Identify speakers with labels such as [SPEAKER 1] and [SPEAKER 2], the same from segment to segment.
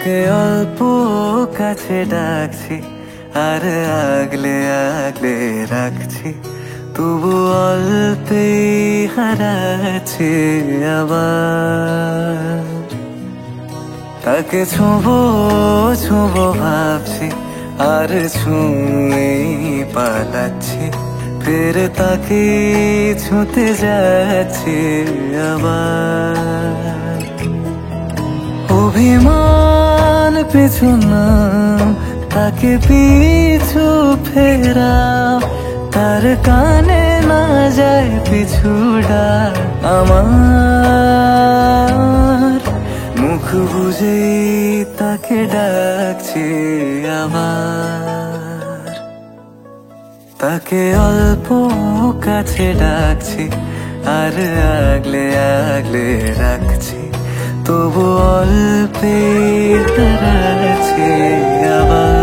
[SPEAKER 1] তাকে অল্প কাছে ডাকছি আর আগলে আগলে রাখছি, তবু অল্পেই হারাচ্ছি আবার। তাকে ছোঁবো ছোঁবো ভাবছি আর ছুঁয়েই পালাচ্ছি, ফের তাকে ছুঁতে যাচ্ছি আবার। অভিমান পিছু নাম, তাকে পিছু ফেরাও, তার কানে না যায় পিছু ডাক আমার। মুখ বুঝেই তাকে ডাকছি আবার। তাকে অল্প কাছে ডাকছি আর আগলে আগলে রাখছি, তবু অল্পে হারাচ্ছি আবার।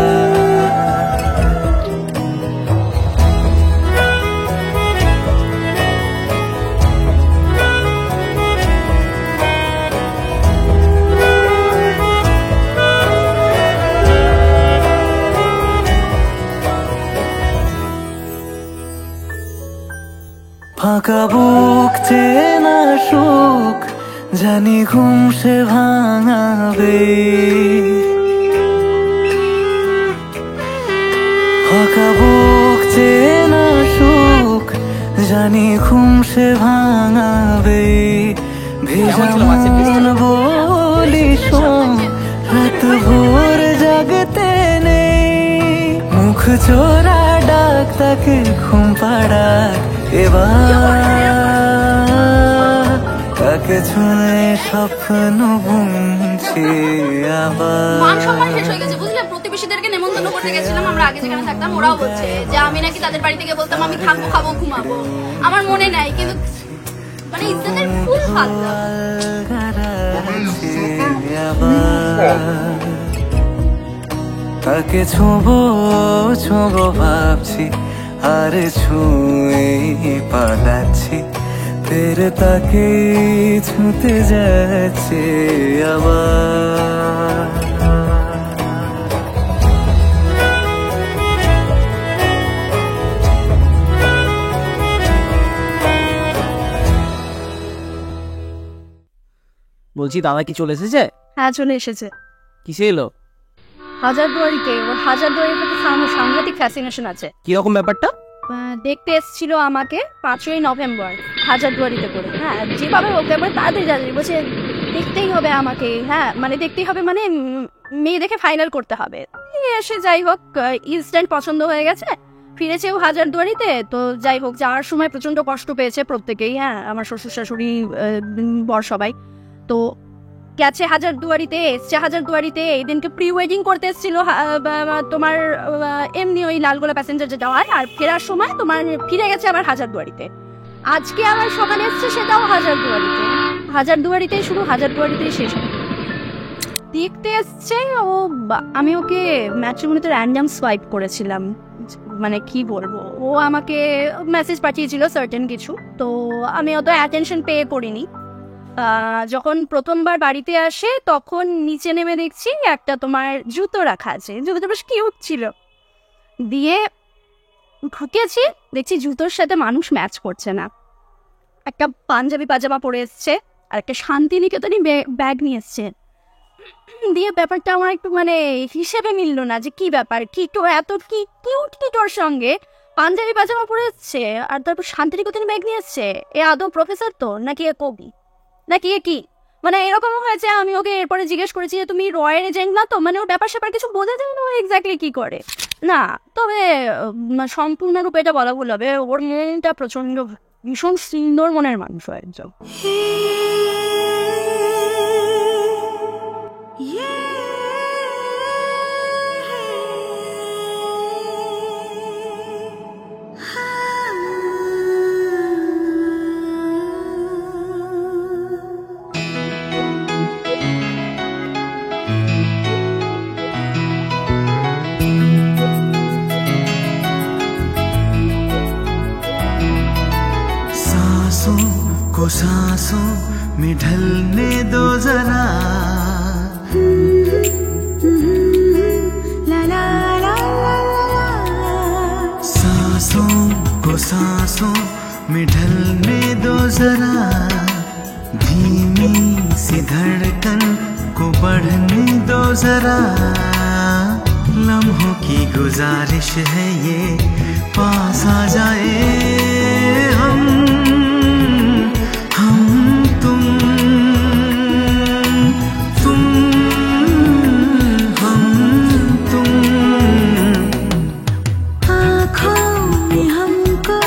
[SPEAKER 1] ফাঁকা বুক চেনা সুখ জানি ঘুম সে ভাঙাবে, ফাঁকা বুক চেনা সুখ জানি ঘুম সে ভাঙাবে। ভেজা মন বলি শোন, রাত ভোর জাগতে নেই, মুখ চোরা ডাক তাকে ঘুম পাড়াক এবার। তাকে ছুঁয়ে স্বপ্ন বুনছি আবার।
[SPEAKER 2] মান সম্মান শেষ হয়ে গেছে বুঝলে। প্রতিবেশীদেরকে নেমন্তন্ন করতে গেছিলাম আমরা, আগে যেখানে থাকতাম, ওরাও বলছে যে আমি নাকি তাদের বাড়ি থেকে বলতাম আমি থাকবো খাবো ঘুমাবো, আমার মনে নাই, কিন্তু মানে ইজ্জতের ফুল ফালতা।
[SPEAKER 1] তাকে ছোঁবো ছোঁবো ভাবছি আর ছুঁয়ে পালাচ্ছি, ফের তাকে ছুঁতে যাচ্ছে আবার।
[SPEAKER 3] বলছি দাদা কি চলে এসেছে?
[SPEAKER 2] হ্যাঁ চলে এসেছে।
[SPEAKER 3] কিসে এলো?
[SPEAKER 2] হাজারদুয়ারিতে। ওর হাজারদুয়ারির প্রতি সাংঘাতিক ফ্যাসিনেশন আছে।
[SPEAKER 3] কিরকম ব্যাপারটা?
[SPEAKER 2] দেখতে এসেছিল আমাকে 5ই নভেম্বর হাজারদুয়ারিতে করে। হ্যাঁ যেভাবে হোক একবার তাড়াতাড়ি যাচ্ছে, বলছে দেখতেই হবে আমাকে। হ্যাঁ মানে দেখতেই হবে মানে মেয়ে দেখে ফাইনাল করতে হবে। এসে যাই হোক ইনস্ট্যান্ট পছন্দ হয়ে গেছে, ফিরেছেও হাজারদুয়ারিতে। তো যাই হোক যাওয়ার সময় প্রচন্ড কষ্ট পেয়েছে প্রত্যেকেই, হ্যাঁ আমার শ্বশুর শাশুড়ি বর সবাই। তো গেছে হাজারদুয়ারিতে, এসছে হাজারদুয়ারিতে। এই দিনকে প্রি ওয়েডিং করতে এসেছিল তোমার এমনি ওই লালগোলা প্যাসেঞ্জার যে যাওয়ায়, আর ফেরার সময় তোমার ফিরে গেছে আবার হাজারদুয়ারিতে। আজকে আবার সকালে এসছে সেটাও হাজারদুয়ারিতে। হাজারদুয়ারিতেই শুরু, হাজারদুয়ারিতেই শেষ। দেখতে এসছে ও, আমি ওকে ম্যাট্রিমনিতে র্যান্ডম সোয়াইপ করেছিলাম, মানে কি বলবো, ও আমাকে মেসেজ পাঠিয়েছিল সার্টেন কিছু, তো আমি অত অ্যাটেনশন পে করিনি। যখন প্রথমবার বাড়িতে আসে তখন নিচে নেমে দেখছি একটা তোমার জুতো রাখা আছে, জুতোটা বেশ কিউট ছিল। দিয়ে ঢুকেছি, দেখছি জুতোর সাথে মানুষ ম্যাচ করছে না। একটা পাঞ্জাবি পাজামা পরে এসছে আর একটা শান্তিনিকেতনী ব্যাগ নিয়ে এসছে। দিয়ে ব্যাপারটা আমার একটু মানে হিসেবে মিললো না যে কি ব্যাপার, কি তো এত কি কিউট কি তোর সঙ্গে পাঞ্জাবি পাজামা পরে এসছে আর তারপর শান্তিনিকেতনী ব্যাগ নিয়ে এসছে। এ আদৌ প্রফেসর তো নাকি এ কবি নাকি এ কি, মানে এরকম হয়েছে। আমি ওকে এরপরে জিজ্ঞেস করেছি যে তুমি রয়ের এজেন্ট না তো, মানে ওর ব্যাপার স্যাপার কিছু বোঝা যায় না এক্স্যাক্টলি কি করে না। তবে সম্পূর্ণরূপে এটা বলা ভুল হবে, ওর মনটা প্রচন্ড ভীষণ সুন্দর মনের মানুষ হয় একজন।
[SPEAKER 1] सांसों में ढलने दो जरा, में ढलने दो जरा, धीमी सी धड़कन को बढ़ने दो जरा। लम्हों की गुजारिश है ये, पास आ जाए हम तुम हम तुम।
[SPEAKER 4] आँखों में हमको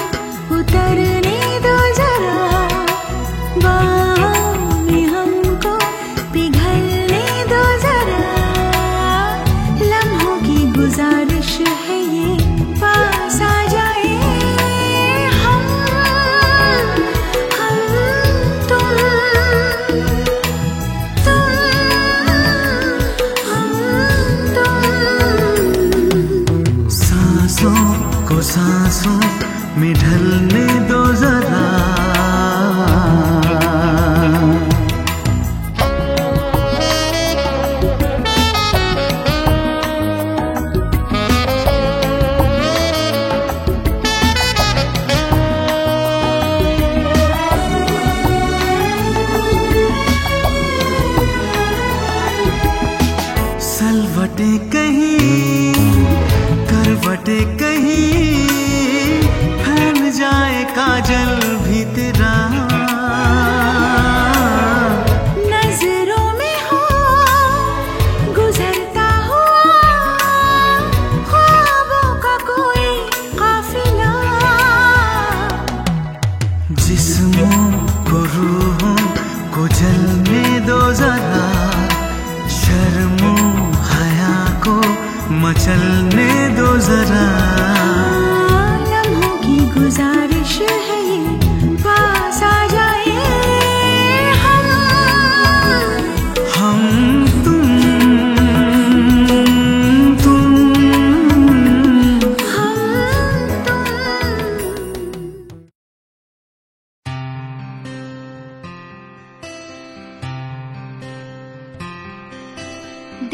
[SPEAKER 4] उतरने दो जरा, बाहों में हमको पिघलने दो जरा। लम्हों की गुजारिश है ये, पास आ जाए हम तुम हम तुम।
[SPEAKER 1] सांसों को सांसों में ढलने दो जरा। सलवटे कहीं, करवटे कहीं, फैल जाए काजल भी तेरा।
[SPEAKER 4] नजरों में हो गुजरता हुआ ख्वाबों का कोई काफिला।
[SPEAKER 1] जिस्मों को रूहों को जलने दो जरा, शर्मो हया को मचलने दो जरा।
[SPEAKER 4] लम्हों की गुजारिश है ये, पास आ जाए हम
[SPEAKER 1] तुम
[SPEAKER 4] हम तुम।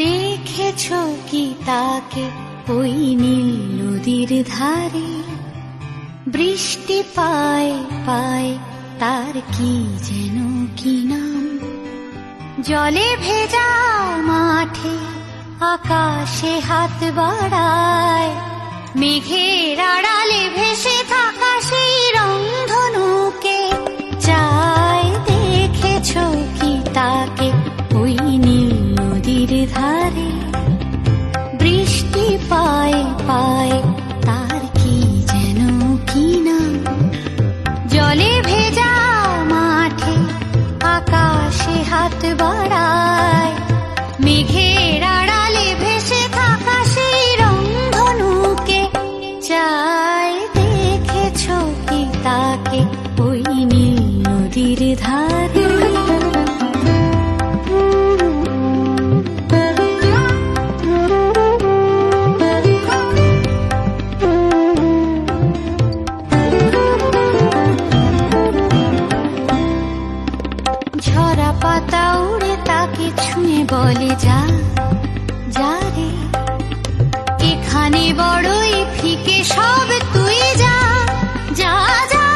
[SPEAKER 4] দেখেছো কি তাকে ওই নীল নদীর ধারে, বৃষ্টি পায় পায় তার কি যেন কি নাম। জলে ভেজা মাঠে আকাশে হাত বাড়ায়, মেঘের আড়ালে ভেসে থাকা সেই রংধনুকে চায়। দেখেছো কি তাকে ওই নীল নদীর ধারে, বৃষ্টি পায় পায় তার কি যেন কি নাম। জলে ভেজা মাঠে আকাশে হাত বাড়ায়, মেঘের আড়ালে ভেসে থাকা সেই রংধনুকে চায়। দেখেছো কি তাকে ওই নীল নদীর ধারে। ঝরা পাতা উড়ে তাকে ছুঁয়ে বলে যা যা রে, এখানে বড়ই ফিকে সব তুই যা যা যা।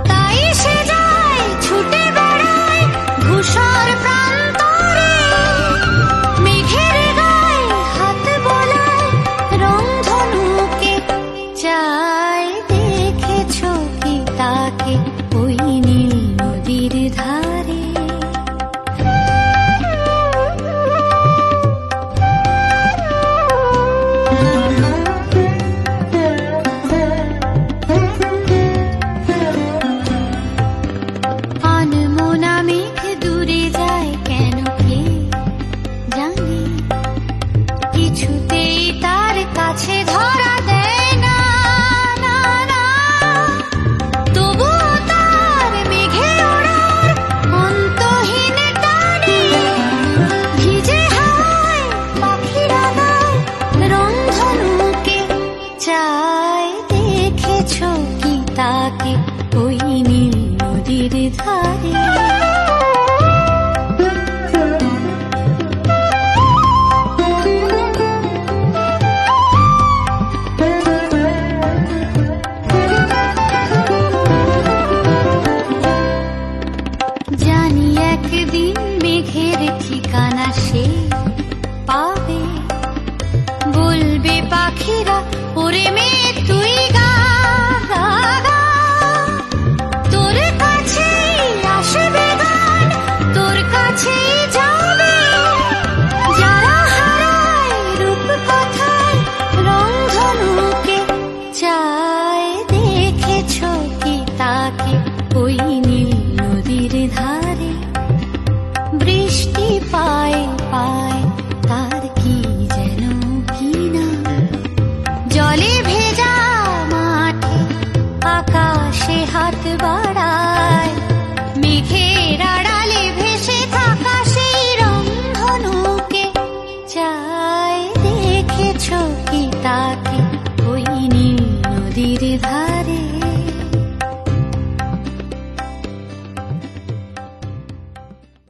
[SPEAKER 4] তাই সে যায় ছুটে বেড়ায় ধূসর প্রান্তরে, মেঘের গায়ে হাত বোলায় রংধনুকে চায়। দেখেছো কি তাকে ওই নীল নদীর ধারে।
[SPEAKER 5] ওরে মেয়ে তুই গা গা গা, তোর কাছেই আসবে গান, তোর কাছেই যাবে যারা হারায় রূপ কথায় রংধনুকে চায়। দেখেছ কি তাকে ওই নীল নদীর ধারে, বৃষ্টি পায় পায় তার কি যেন কি না, জলে ভেজা মাঠে আকাশে হাত বাড়ায়, মেঘের আড়ালে ভেসে থাকা সেই রংধনুকে চায়। দেখেছ কি তাকে ওই নীল নদীর ধারে।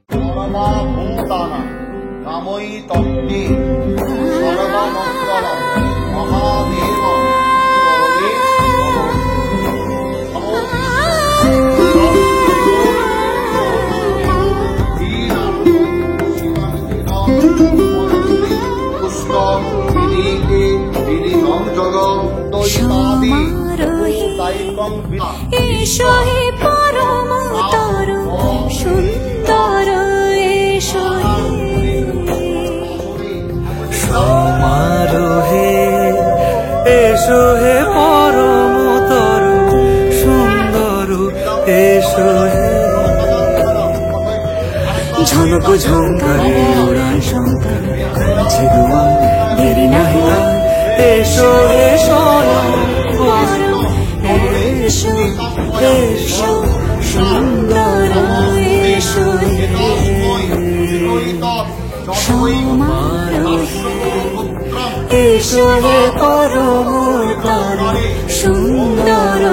[SPEAKER 6] সর্বভূতানাং নামৈতন্মে সর্বমঙ্গলং মহাদেবং
[SPEAKER 4] এসো হে পরম তরুণ সুন্দর, এসো
[SPEAKER 1] সমারোহে এসো হে পরম তরু সুন্দর, এসো হে ঝনক ঝঙ্কারে ওড়ান শঙ্কর কাছে দুয়ার, দেরি নাহি আর, এসো হে সোনার এসো এসো সুন্দর, এসো সমারোহে এসো হে পরম তরু সুন্দর,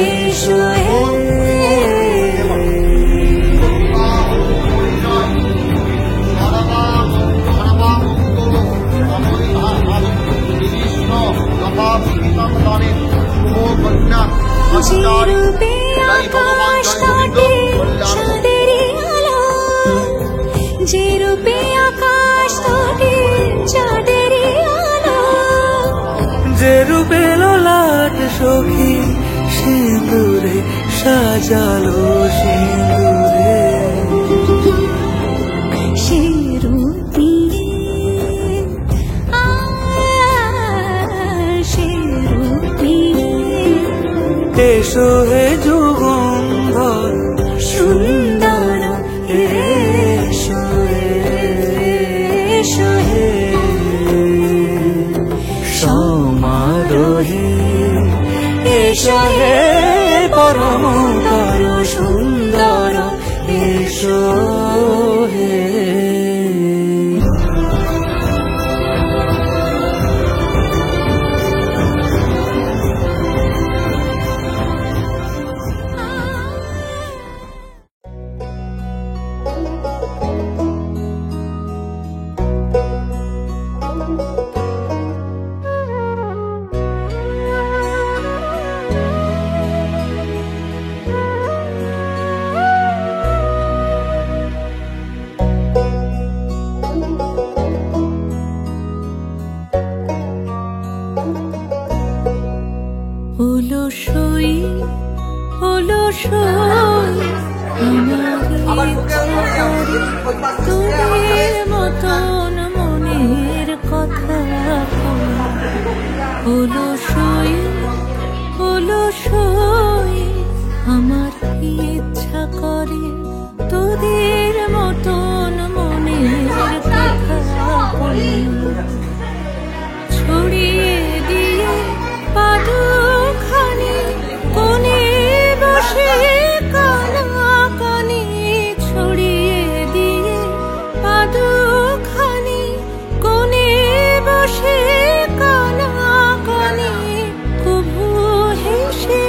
[SPEAKER 1] এসো হে যে রূপে আকাশ তটে চাঁদেরই আলো, যে রূপে আকাশ তটে চাঁদেরই আলো, যে রূপে ললাট সখী সিঁদুরে সাজালো সিঁদুরে, সে রূপ দিয়ে সে রূপ দিয়ে এসো হে যুগন্ধর সুন্দর, এসো এসো হে সমারোহে এসো হে পরম তরু সুন্দর, এসো হে অলসই অলসই তোদের মতন মনের কথা, অলসই অলসই আমার ইচ্ছা করে তোদের মতন মনের কথা ছড়িয়ে দিয়ে পাদুখানি কোণে বসে কানাকানি, ছড়িয়ে দিয়ে পাদুখানি কোণে বসে কানাকানি, কভু হেসে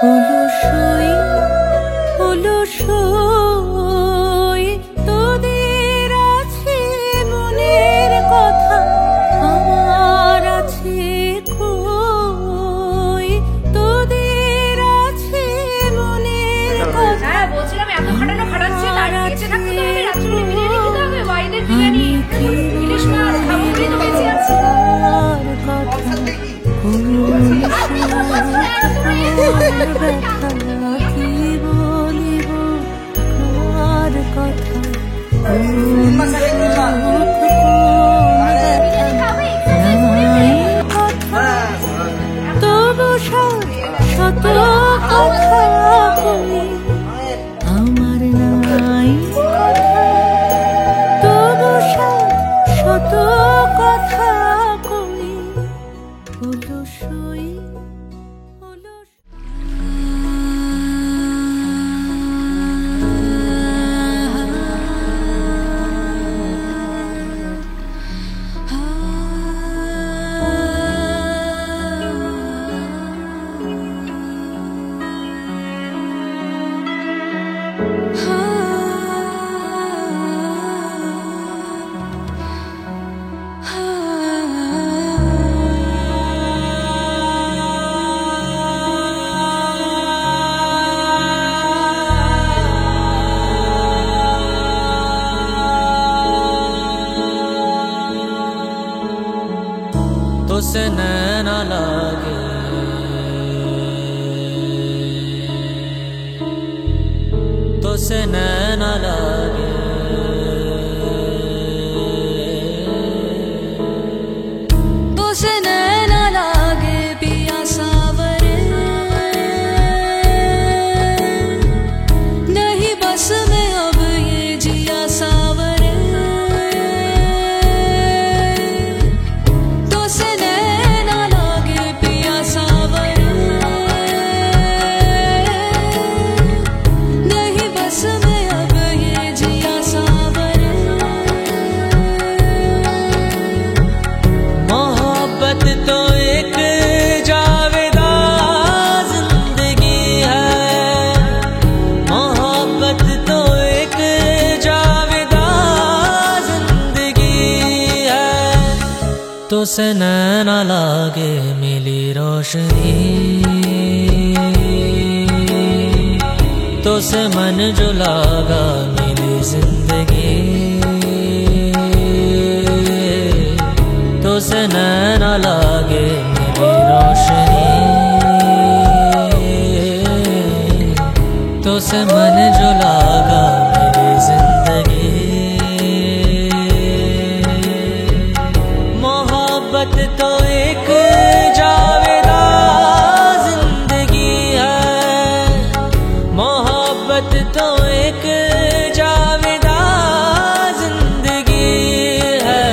[SPEAKER 4] অলসই অলসই তোদের আছে মনের কথা, আমার আছে কই? তোদের আছে মনের কথা।
[SPEAKER 2] হ্যাঁ বলছিলাম এত খাটানো খাটাচ্ছে তার বেঁচে থাকতে তো হবে, রাত্রিবেলা বিরিয়ানি খেতে হবে, বাইরের বিরিয়ানি ইলিশ মাছ খাবো বলেই তো বেঁচে আছি।
[SPEAKER 4] তবু শত কথা কই, আমার নাই তবু শত কথা কই। অলসই
[SPEAKER 1] तुसे नैना लागे, तुसे नैना लागे,
[SPEAKER 5] तुसे नैना लागे पिया सावरे, नहीं बस में अब ये जिया सावरे। तुसे नैना लागे पिया सावरे, नहीं बस में अब ये जिया सावरे।
[SPEAKER 1] मोहब्बत तो एक जावेदा जिंदगी है, मोहब्बत तो एक जावेदा जिंदगी है। तुसे नैना लागे मिली रोशनी, तुसे मन जो लागा मिली जिंदगी। तुसे नैना लागे मेरी रोशनी, तुसे मन जो लागा मेरी जिंदगी। मोहब्बत तो एक जावेदा जिंदगी है, मोहब्बत तो एक जावेदा जिंदगी है।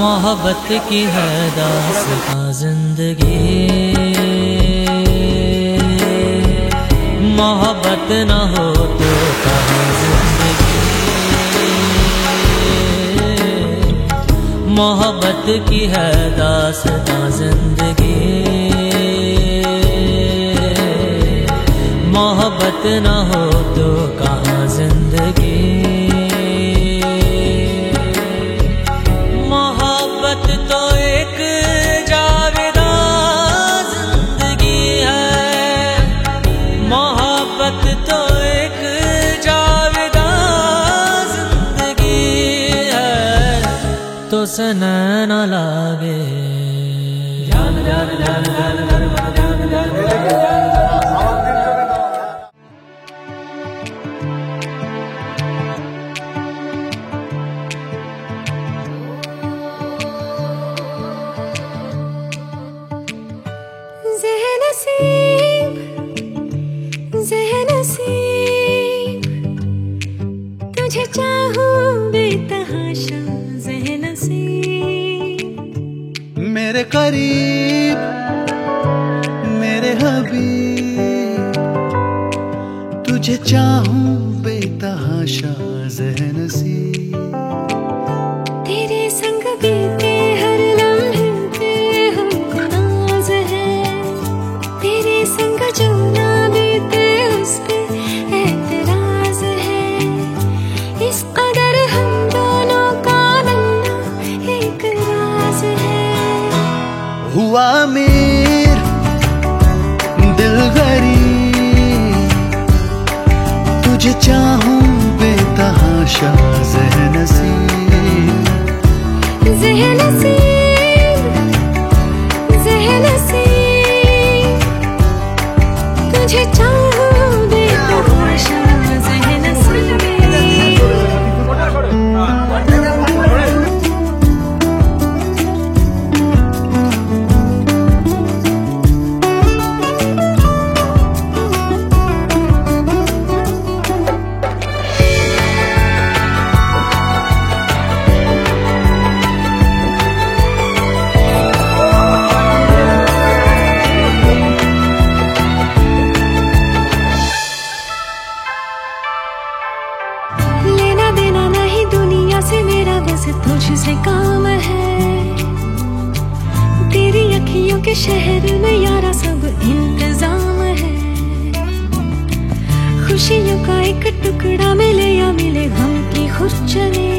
[SPEAKER 1] मोहब्बत की है दास्तां जिंदगी, मोहब्बत न हो तो कहाँ जिंदगी। मोहब्बत की है दास्तां जिंदगी, मोहब्बत न हो तो कहाँ जिंदगी। मोहब्बत तो एक जावेदा जिंदगी है, मोहब्बत तो एक जावेदा जिंदगी है। तुसे नैना लागे मेरे करीब मेरे हबीब, तुझे चाहूं बेतहाशा ज़हन सी।
[SPEAKER 4] तेरे संग बीते हर लम्हे पे हमको नाज है, तेरे संग जो ना बीते उस पे एतराज है। इस कदर हम दोनों का मिलना एक राज है।
[SPEAKER 1] हुआ अमीर दिल गरीब, तुझे चाहूं बेतहाशा ज़हन सी।
[SPEAKER 4] ज़हन सी, ज़हन सी, तुझे चाहूं बेतहाशा ज़हन सी। लेना देना नहीं दुनिया से मेरा, बस तुझसे काम है। तेरी अखियों के शहर में यारा सब इंतजाम है। खुशियों का एक टुकड़ा मिले या मिले गम की खुशचने,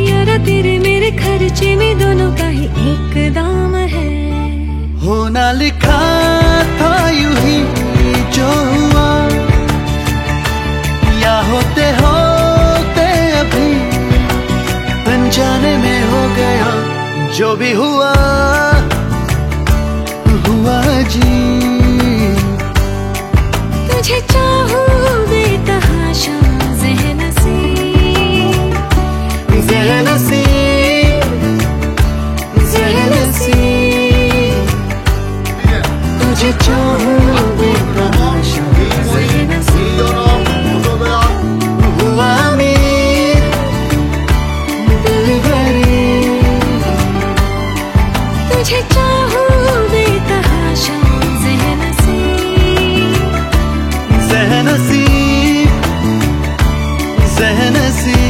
[SPEAKER 4] यारा तेरे मेरे खर्चे में दोनों का ही एक दाम है।
[SPEAKER 1] होना लिखा था यूं ही जो हुआ, या होते होते अभी अनजाने में हो गया। जो भी हुआ हुआ जी,
[SPEAKER 4] तुझे चाहूं बेतहाशा ज़हन सी।
[SPEAKER 1] ज़हन सी, ज़हन सी, तुझे चाहूं बेतहाशा ज़हन सी। हुआ अमीर दिल गरीब,
[SPEAKER 4] तुझे चाहूं बेतहाशा ज़हन सी।
[SPEAKER 1] ज़हन सी, ज़हन सी,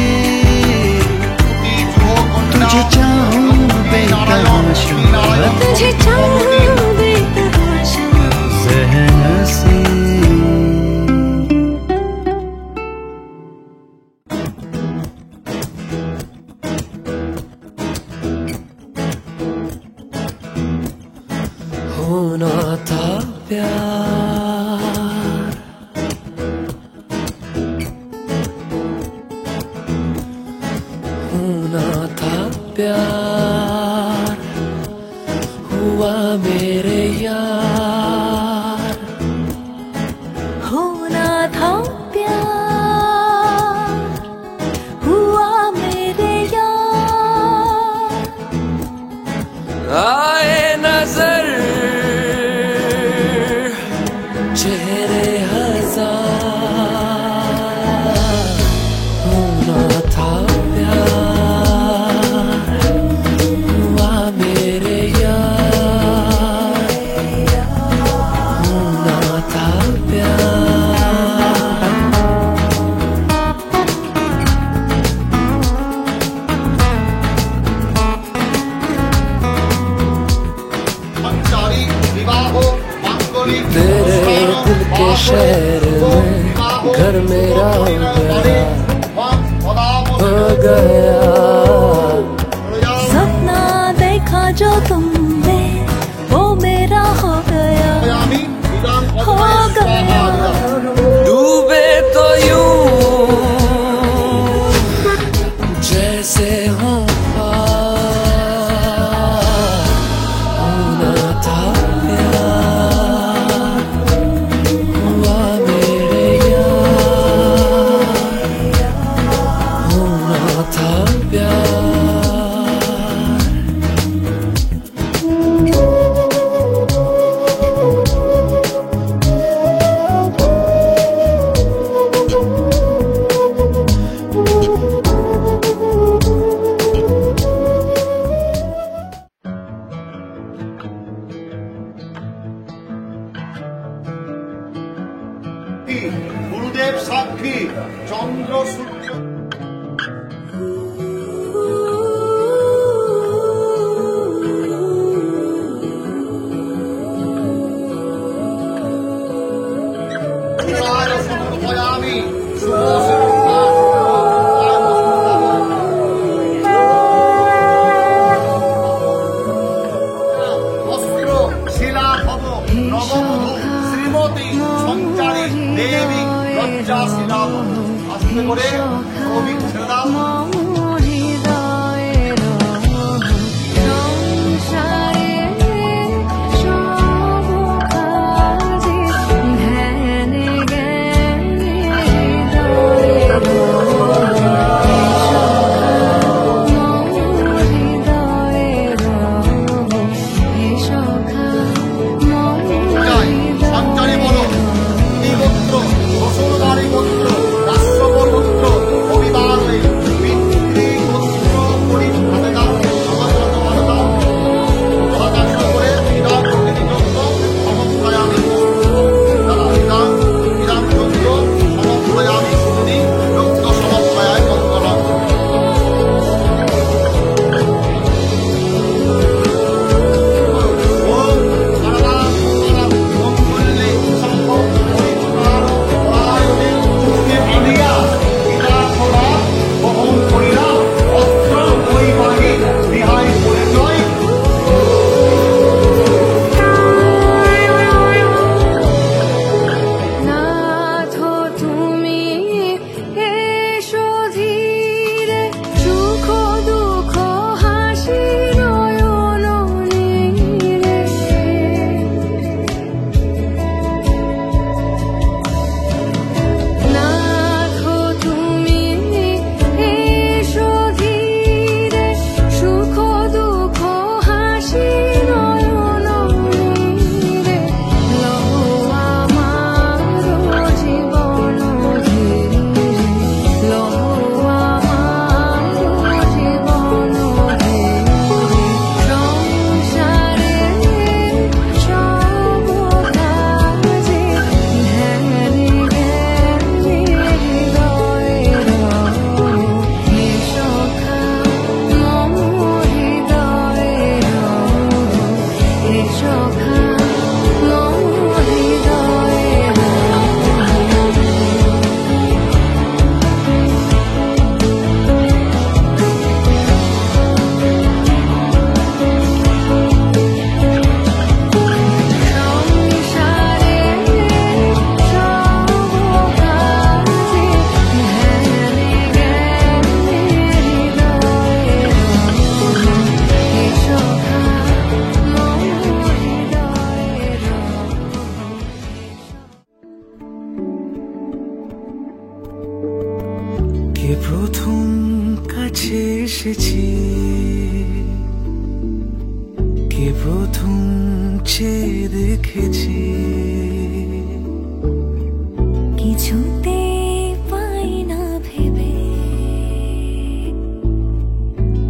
[SPEAKER 1] तुझे चाहूं बेतहाशा,
[SPEAKER 4] तुझे चाहूं बेतहाशा।
[SPEAKER 1] ज़हन सी।
[SPEAKER 7] होना था प्यार, होना था प्यार, हुआ मेरे यार।
[SPEAKER 5] होना था प्यार, हुआ मेरे यार।
[SPEAKER 7] आए नजर चेहरे हजार, होना था प्यार, हुआ मेरे यार। होना था प्यार।
[SPEAKER 6] पंचारी विवाहो मांगलिक
[SPEAKER 7] तेरे दिल के शहर में घर मेरा हो गया।
[SPEAKER 5] सपना देखा जो तुमने वो मेरा हो गया, हो गया।
[SPEAKER 7] डूबे तो यूं जैसे हूँ पार, होना था प्यार, हुआ मेरे यार। होना था प्यार।
[SPEAKER 6] তিথি চন্দ্র সূর্য সমর্পয়ামি অস্ত্র শিলা ভব নববধূ শ্রীমতী সঞ্চারী দেবী লজ্জা শিলা আস্তে করে শ্রমিক ছেড়ে দাও। সঞ্চারী বলো এই গোত্র শ্বশুরবাড়ি গোত্র রাষ্ট্রপর গোত্র অভিমান পিতৃ গোত্র করি হাতে দাও সমাজগত ভালো দাও মহাকাশ করে বিধান প্রতিনিধিত্ব সমন্বয়ামী বিধান বিধান যজ্ঞ সমন্বয়ামী শুনি যজ্ঞ সমন্বয়ায় মঙ্গলম।
[SPEAKER 1] কে প্রথম কাছে এসেছি, কে প্রথম চেয়ে দেখেছি,
[SPEAKER 4] কিছুতে পাই না ভেবে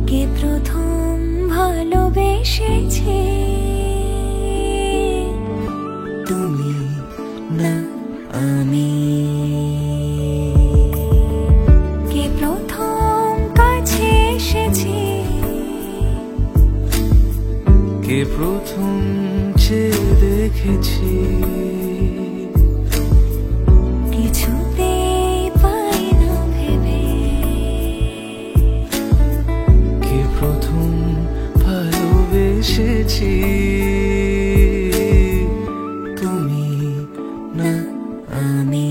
[SPEAKER 4] কে প্রথম ভালোবেসেছে।
[SPEAKER 1] তুমি না আমি।
[SPEAKER 4] কে প্রথম কাছে এসেছে,
[SPEAKER 1] কে প্রথম চেয়ে দেখেছি,
[SPEAKER 4] কিছুতে পাই না ভেবে
[SPEAKER 1] কে প্রথম ভালোবেসেছি। তুমি না আমি।